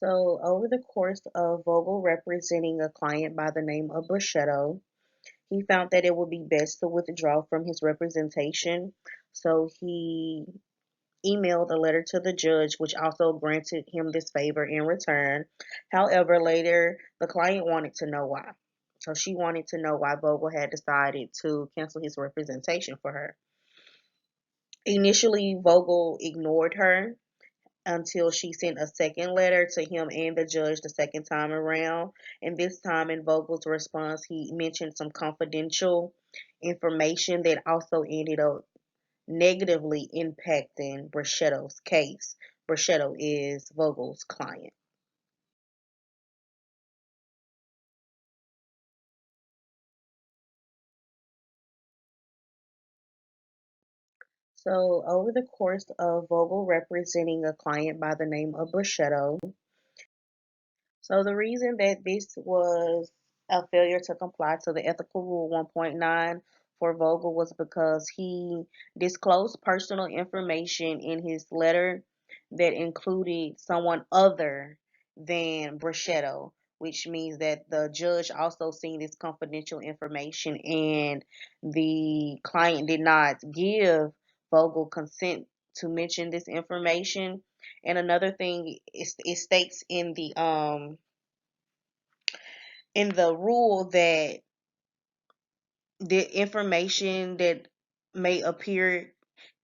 So, over the course of Vogel representing a client by the name of Brachetto, he found that it would be best to withdraw from his representation. So, he emailed a letter to the judge, which also granted him this favor in return. However, later, the client wanted to know why. So, she wanted to know why Vogel had decided to cancel his representation for her. Initially, Vogel ignored her until she sent a second letter to him and the judge the second time around. And this time, in Vogel's response, he mentioned some confidential information that also ended up negatively impacting Brachetto's case. Brachetto is Vogel's client. So, over the course of Vogel representing a client by the name of Brachetto, so the reason that this was a failure to comply to the ethical rule 1.9 for Vogel was because he disclosed personal information in his letter that included someone other than Brachetto, which means that the judge also seen this confidential information and the client did not give Vogel consent to mention this information. And another thing, it states in the rule that the information that may appear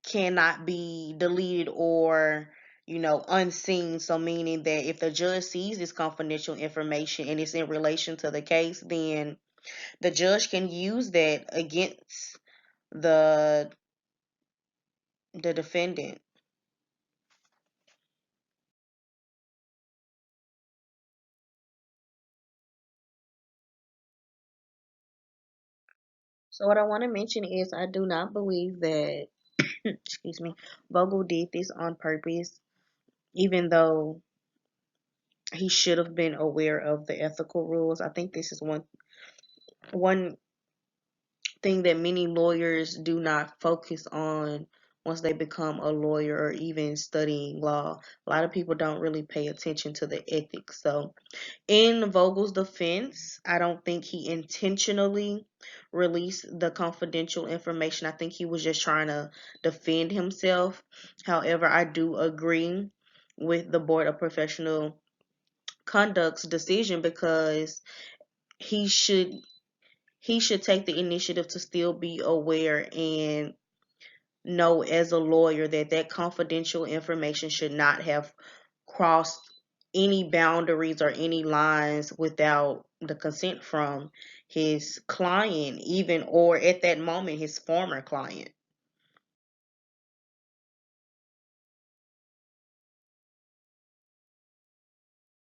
cannot be deleted or unseen. So meaning that if the judge sees this confidential information and it's in relation to the case, then the judge can use that against the the defendant. So what I want to mention is I do not believe that excuse me, Vogel did this on purpose, even though he should have been aware of the ethical rules. I think this is one thing that many lawyers do not focus on once they become a lawyer or even studying law. A lot of people don't really pay attention to the ethics. So, in Vogel's defense, I don't think he intentionally released the confidential information. I think he was just trying to defend himself. However, I do agree with the Board of Professional Conduct's decision because he should he should take the initiative to still be aware and know as a lawyer that that confidential information should not have crossed any boundaries or any lines without the consent from his client, even or at that moment his former client.